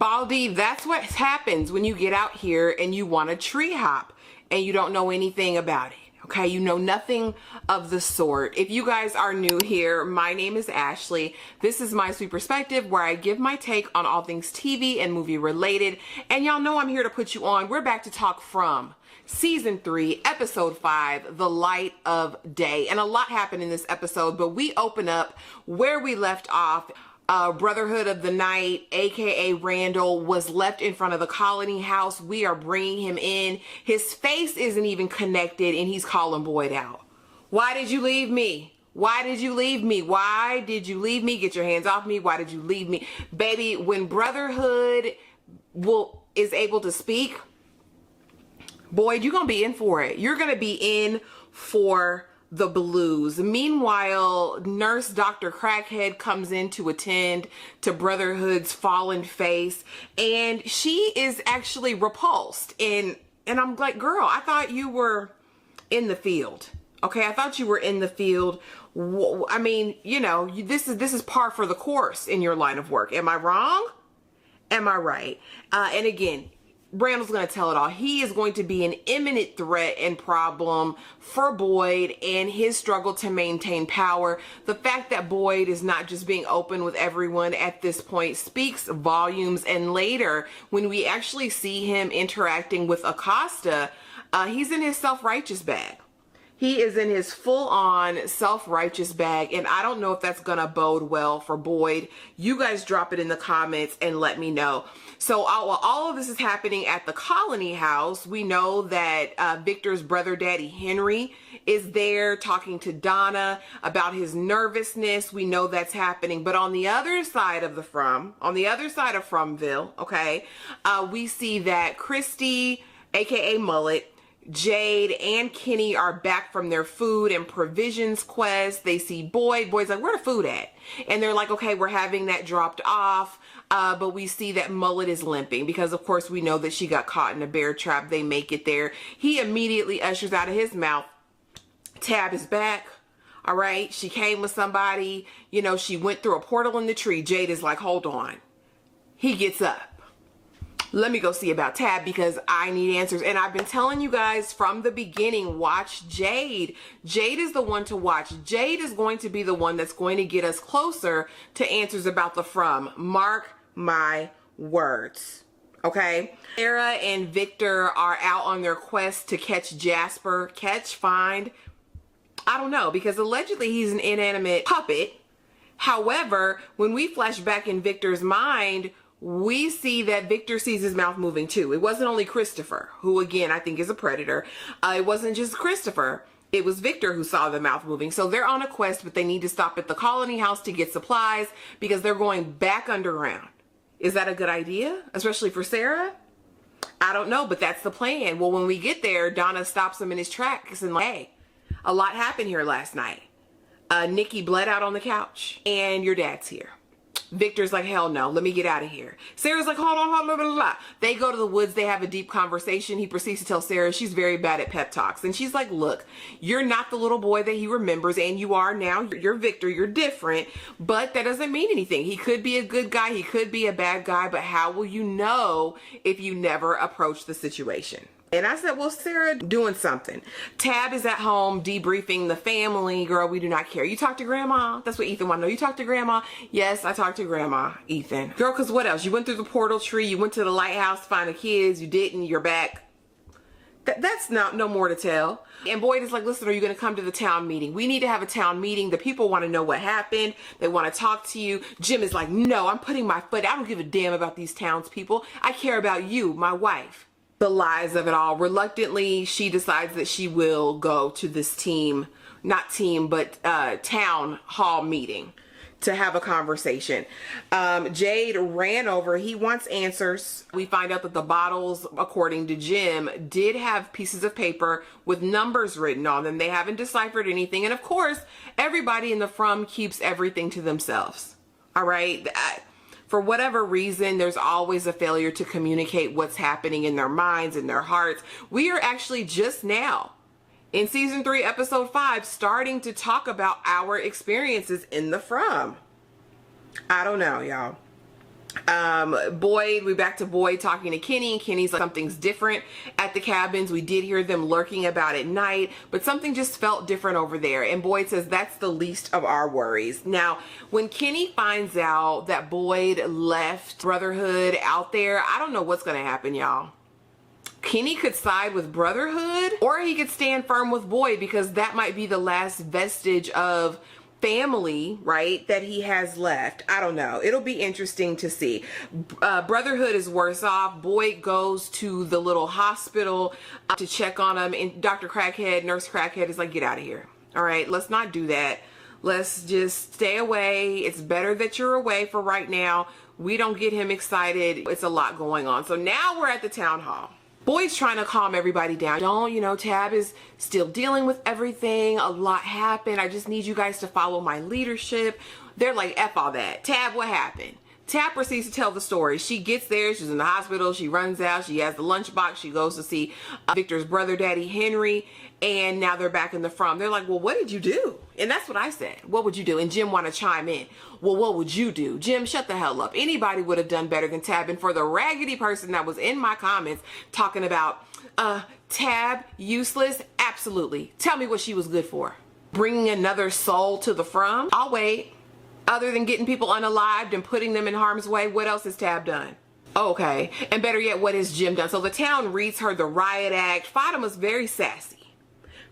Baldy, that's what happens when you get out here and you want to tree hop and you don't know anything about it. Okay, you know nothing of the sort. If you guys are new here, my name is Ashley. This is my sweet perspective where I give my take on all things TV and movie related. And y'all know I'm here to put you on. We're back to talk from Season 3, Episode 5, The Light of Day. And a lot happened in this episode, but we open up where we left off. Brotherhood of the Night, aka Randall, was left in front of the colony house. We are bringing him in. His face isn't even connected and he's calling Boyd out. Why did you leave me? Why did you leave me? Why did you leave me? Get your hands off me. Why did you leave me? Baby, when Brotherhood is able to speak, Boyd, you're going to be in for it. You're going to be in for the blues. Meanwhile, Nurse Dr. Crackhead comes in to attend to Brotherhood's fallen face, and she is actually repulsed. And I'm like, girl, I thought you were in the field. Okay, I thought you were in the field. I mean, you know, this is par for the course in your line of work. Am I wrong? Am I right? And again, Randall's going to tell it all. He is going to be an imminent threat and problem for Boyd and his struggle to maintain power. The fact that Boyd is not just being open with everyone at this point speaks volumes. And later, when we actually see him interacting with Acosta, he's in his self-righteous bag. He is in his full-on self-righteous bag, and I don't know if that's going to bode well for Boyd. You guys drop it in the comments and let me know. So while all of this is happening at the colony house, we know that Victor's brother daddy Henry is there talking to Donna about his nervousness. We know that's happening. But on the other side of Fromville, okay, we see that Christy, aka Mullet, Jade and Kenny are back from their food and provisions quest. They see Boyd. Boyd's like, where the food at? And they're like, okay, we're having that dropped off. But we see that Mullet is limping because, of course, we know that she got caught in a bear trap. They make it there. He immediately ushers out of his mouth, Tab is back. All right. She came with somebody. You know, she went through a portal in the tree. Jade is like, hold on. He gets up. Let me go see about Tab because I need answers. And I've been telling you guys from the beginning, watch Jade. Jade is the one to watch. Jade is going to be the one that's going to get us closer to answers about the From. Mark my words. Okay? Sarah and Victor are out on their quest to catch Jasper. Catch, find, I don't know, because allegedly he's an inanimate puppet. However, when we flash back in Victor's mind, we see that Victor sees his mouth moving too. It wasn't only Christopher, who again I think is a predator. It wasn't just Christopher. It was Victor who saw the mouth moving. So they're on a quest, but they need to stop at the colony house to get supplies because they're going back underground. Is that a good idea? Especially for Sarah? I don't know, but that's the plan. Well, when we get there, Donna stops him in his tracks and like, hey, a lot happened here last night. Nikki bled out on the couch and your dad's here. Victor's like, hell no, let me get out of here. Sarah's like, hold on, blah, blah, blah. They go to the woods. They have a deep conversation. He proceeds to tell Sarah she's very bad at pep talks. And she's like, look, you're not the little boy that he remembers, and you are now. You're Victor. You're different, but that doesn't mean anything. He could be a good guy. He could be a bad guy, but how will you know if you never approach the situation? And I said, well, Sarah doing something. Tab is at home debriefing the family. Girl, we do not care. You talk to grandma? That's what Ethan want to know. You talk to grandma? Yes, I talked to grandma, Ethan. Girl, because what else? You went through the portal tree. You went to the lighthouse to find the kids. You didn't. You're back. That's no more to tell. And Boyd is like, listen, are you going to come to the town meeting? We need to have a town meeting. The people want to know what happened. They want to talk to you. Jim is like, no, I'm putting my foot. I don't give a damn about these townspeople. I care about you, my wife. The lies of it all. Reluctantly, she decides that she will go to this town hall meeting to have a conversation. Jade ran over. He wants answers. We find out that the bottles, according to Jim, did have pieces of paper with numbers written on them. They haven't deciphered anything. And of course, everybody in the From keeps everything to themselves. All right? For whatever reason, there's always a failure to communicate what's happening in their minds and their hearts. We are actually just now in season 3, episode 5, starting to talk about our experiences in the From. I don't know, y'all. Boyd, we back to Boyd talking to Kenny, and Kenny's like, something's different at the cabins. We did hear them lurking about at night, but something just felt different over there. And Boyd says that's the least of our worries. Now, when Kenny finds out that Boyd left Brotherhood out there, I don't know what's gonna happen, y'all. Kenny could side with Brotherhood, or he could stand firm with Boyd, because that might be the last vestige of family, right, that he has left. I don't know. It'll be interesting to see. Brotherhood is worse off. Boyd goes to the little hospital to check on him, and Dr. Crackhead, Nurse Crackhead, is like, get out of here. All right, let's not do that. Let's just stay away. It's better that you're away for right now. We don't get him excited. It's a lot going on. So now we're at the town hall. Boyd's trying to calm everybody down. Don't, you know, Tab is still dealing with everything. A lot happened. I just need you guys to follow my leadership. They're like, F all that. Tab, what happened? Tab proceeds to tell the story. She gets there. She's in the hospital. She runs out. She has the lunchbox. She goes to see Victor's brother, Daddy Henry. And now they're back in the From. They're like, well, what did you do? And that's what I said. What would you do? And Jim want to chime in. Well, what would you do? Jim, shut the hell up. Anybody would have done better than Tab. And for the raggedy person that was in my comments talking about Tab, useless, absolutely. Tell me what she was good for. Bringing another soul to the From? I'll wait. Other than getting people unalived and putting them in harm's way, what else has Tab done? Okay. And better yet, what has Jim done? So the town reads her the Riot Act. Fatima's very sassy.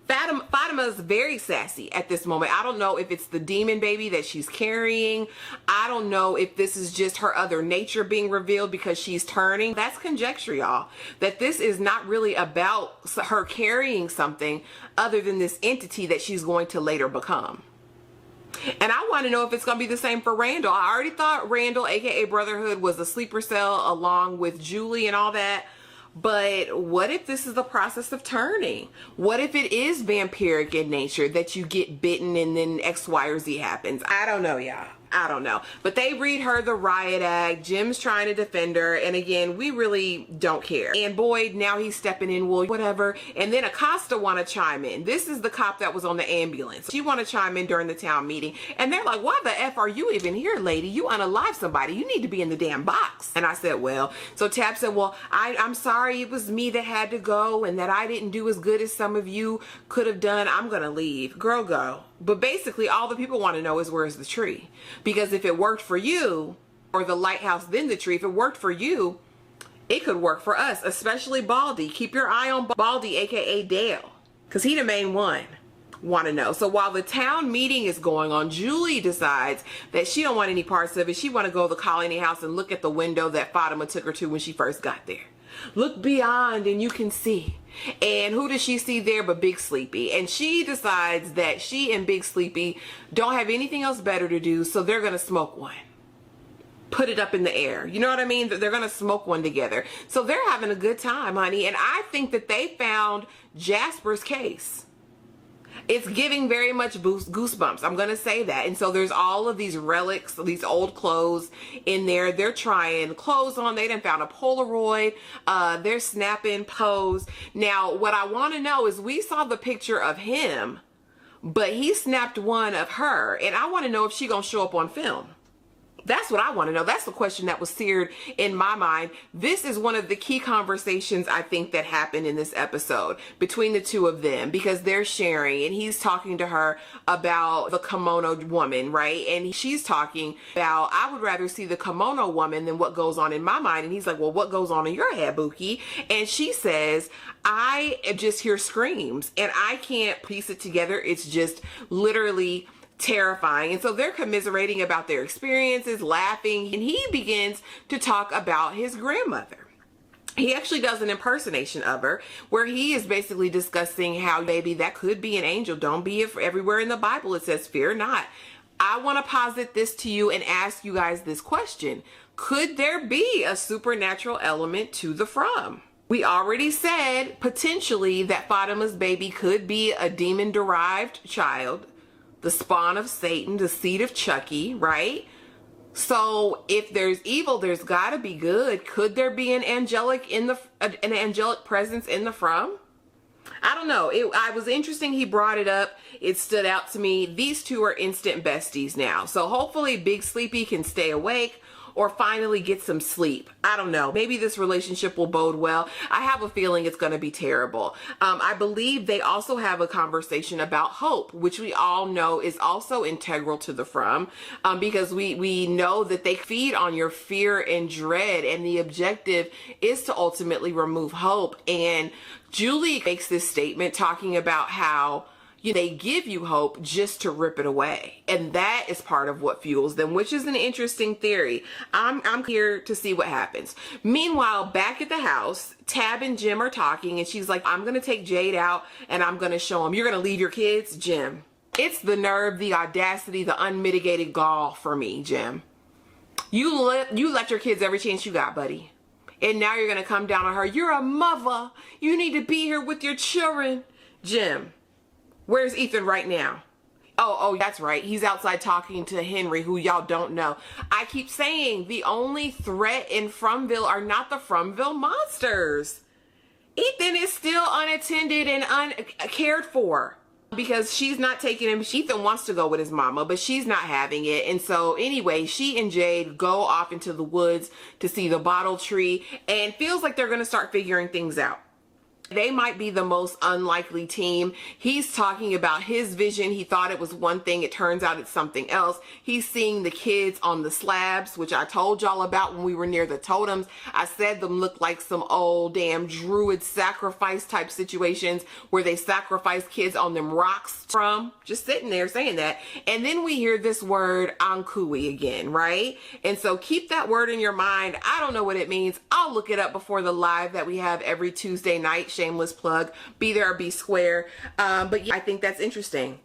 Fatima's very sassy at this moment. I don't know if it's the demon baby that she's carrying. I don't know if this is just her other nature being revealed because she's turning. That's conjecture, y'all. That this is not really about her carrying something other than this entity that she's going to later become. And I want to know if it's going to be the same for Randall. I already thought Randall, aka Brotherhood, was a sleeper cell along with Julie and all that. But what if this is the process of turning? What if it is vampiric in nature, that you get bitten and then X, Y, or Z happens? I don't know, y'all. I don't know. But they read her the Riot Act. Jim's trying to defend her. And again, we really don't care. And Boyd, now he's stepping in, well, whatever. And then Acosta want to chime in. This is the cop that was on the ambulance. She want to chime in during the town meeting. And they're like, why the F are you even here, lady? You unalive somebody. You need to be in the damn box. And I said, well, so Tab said, well, I'm sorry it was me that had to go and that I didn't do as good as some of you could have done. I'm going to leave. Girl, go. But basically, all the people want to know is, where's the tree? Because if it worked for you, or the lighthouse, then the tree, if it worked for you, it could work for us, especially Baldy. Keep your eye on Baldy, aka Dale, because he the main one. Want to know. So while the town meeting is going on, Julie decides that she don't want any parts of it. She want to go to the colony house and look at the window that Fatima took her to when she first got there. Look beyond and you can see. And who does she see there but Big Sleepy? And she decides that she and Big Sleepy don't have anything else better to do, so they're going to smoke one. Put it up in the air. You know what I mean? They're going to smoke one together. So they're having a good time, honey. And I think that they found Jasper's case. It's giving very much Goosebumps. I'm going to say that. And so there's all of these relics, these old clothes in there. They're trying clothes on. They done found a Polaroid. They're snapping pose. Now, what I want to know is, we saw the picture of him, but he snapped one of her. And I want to know if she going to show up on film. That's what I want to know. That's the question that was seared in my mind. This is one of the key conversations I think that happened in this episode between the two of them, because they're sharing and he's talking to her about the Kimono Woman, right? And she's talking about, I would rather see the Kimono Woman than what goes on in my mind. And he's like, well, what goes on in your head, Buki? And she says, I just hear screams and I can't piece it together. It's just literally terrifying. And so they're commiserating about their experiences, laughing, and he begins to talk about his grandmother. He actually does an impersonation of her where he is basically discussing how, baby, that could be an angel. Don't be everywhere in the Bible it says fear not. I want to posit this to you and ask you guys this question. Could there be a supernatural element to the From? We already said potentially that Fatima's baby could be a demon-derived child, the spawn of Satan, the seed of Chucky, right? So if there's evil, there's got to be good. Could there be an angelic presence in the From? I don't know. I was interesting he brought it up. It stood out to me. These two are instant besties now. So hopefully Big Sleepy can stay awake. or finally get some sleep. I don't know. Maybe this relationship will bode well. I have a feeling it's going to be terrible. I believe they also have a conversation about hope, which we all know is also integral to the From, because we know that they feed on your fear and dread, and the objective is to ultimately remove hope. And Julie makes this statement talking about how they give you hope just to rip it away. And that is part of what fuels them, which is an interesting theory. I'm here to see what happens. Meanwhile, back at the house, Tab and Jim are talking, and she's like, I'm going to take Jade out and I'm going to show him. You're going to leave your kids, Jim. It's the nerve, the audacity, the unmitigated gall for me, Jim. You let your kids every chance you got, buddy. And now you're going to come down on her. You're a mother. You need to be here with your children. Jim. Where's Ethan right now? Oh, that's right. He's outside talking to Henry, who y'all don't know. I keep saying the only threat in Fromville are not the Fromville monsters. Ethan is still unattended and uncared for because she's not taking him. Ethan wants to go with his mama, but she's not having it. And so anyway, she and Jade go off into the woods to see the bottle tree and feels like they're going to start figuring things out. They might be the most unlikely team. He's talking about his vision. He thought it was one thing. It turns out it's something else. He's seeing the kids on the slabs, which I told y'all about when we were near the totems. I said them look like some old damn druid sacrifice type situations where they sacrifice kids on them rocks from. Just sitting there saying that. And then we hear this word Ankui again, right? And so keep that word in your mind. I don't know what it means. I'll look it up before the live that we have every Tuesday night. Shameless plug. Be there or be square. But yeah, I think that's interesting.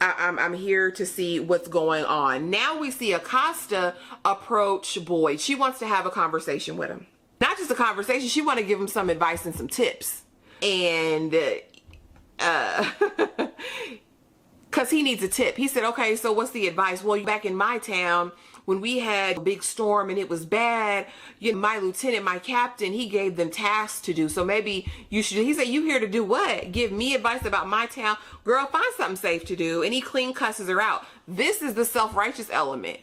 I'm here to see what's going on. Now we see Acosta approach Boyd. She wants to have a conversation with him. Not just a conversation. She wants to give him some advice and some tips. And because he needs a tip. He said, okay, so what's the advice? Well, back in my town, when we had a big storm and it was bad, my lieutenant, my captain, he gave them tasks to do. So maybe you should, he said, you here to do what? Give me advice about my town? Girl, find something safe to do. And he clean cusses her out. This is the self-righteous element.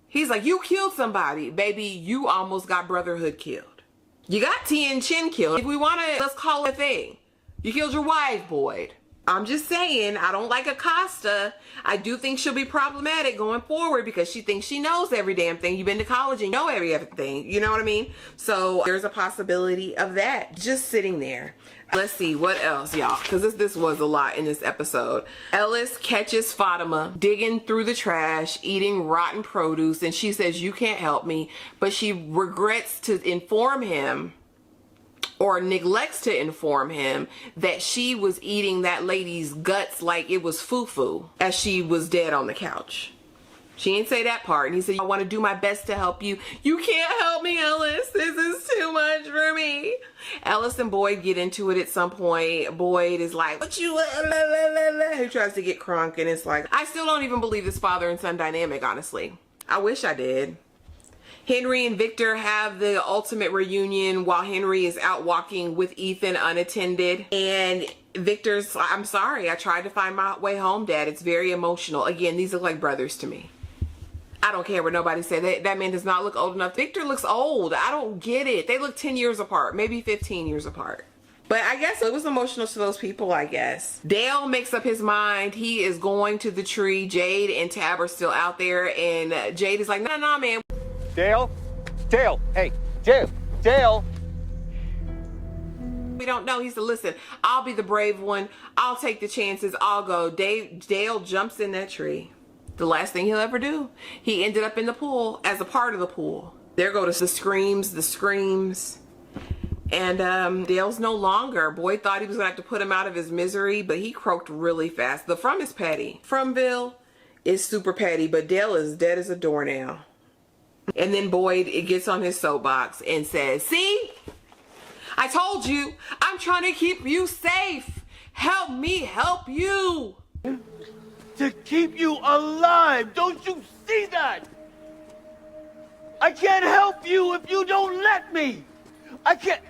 He's like, you killed somebody. Baby, you almost got Brotherhood killed. You got Tien Chin killed. If we want to, let's call it a thing. You killed your wife, Boyd. I'm just saying, I don't like Acosta. I do think she'll be problematic going forward because she thinks she knows every damn thing. You've been to college and you know everything. You know what I mean? So there's a possibility of that just sitting there. Let's see what else, y'all, because this was a lot in this episode. Ellis catches Fatima digging through the trash, eating rotten produce, and she says, you can't help me. But she regrets to inform him, or neglects to inform him, that she was eating that lady's guts like it was foo-foo as she was dead on the couch. She didn't say that part. And he said, I want to do my best to help you. You can't help me, Ellis. This is too much for me. Ellis and Boyd get into it at some point. Boyd is like, what you, who tries to get crunk, and it's like, I still don't even believe this father and son dynamic, honestly. I wish I did. Henry and Victor have the ultimate reunion while Henry is out walking with Ethan unattended. And Victor's, I'm sorry, I tried to find my way home, Dad. It's very emotional. Again, these look like brothers to me. I don't care what nobody said. That man does not look old enough. Victor looks old. I don't get it. They look 10 years apart, maybe 15 years apart. But I guess it was emotional to those people, I guess. Dale makes up his mind. He is going to the tree. Jade and Tab are still out there. And Jade is like, no, man. Dale? Dale, hey, Dale. We don't know. He said, listen, I'll be the brave one. I'll take the chances. I'll go. Dale jumps in that tree. The last thing he'll ever do. He ended up in the pool as a part of the pool. There go to the screams. And Dale's no longer. Boyd thought he was going to have to put him out of his misery, but he croaked really fast. The From is petty. Fromville is super petty, but Dale is dead as a door now. And then Boyd gets on his soapbox and says, see, I told you, I'm trying to keep you safe. Help me help you. To keep you alive. Don't you see that? I can't help you if you don't let me. I can't.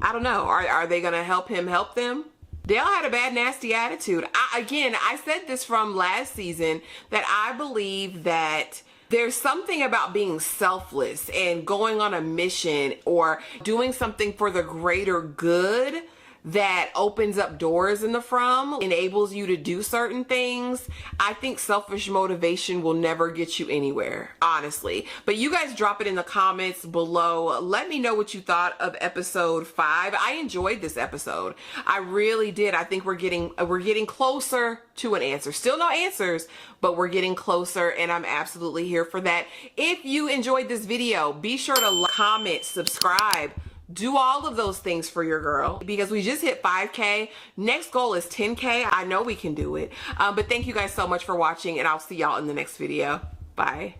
I don't know. Are they going to help him help them? Dale had a bad, nasty attitude. I said this from last season, that I believe that There's something about being selfless and going on a mission or doing something for the greater good that opens up doors in the from, enables you to do certain things. I think selfish motivation will never get you anywhere, honestly. But you guys drop it in the comments below. Let me know what you thought of episode 5. I enjoyed this episode. I really did. I think we're getting closer to an answer. Still no answers, but we're getting closer, and I'm absolutely here for that. If you enjoyed this video, be sure to comment, subscribe, do all of those things for your girl, because we just hit 5K. Next goal is 10K. I know we can do it. But thank you guys so much for watching, and I'll see y'all in the next video. Bye.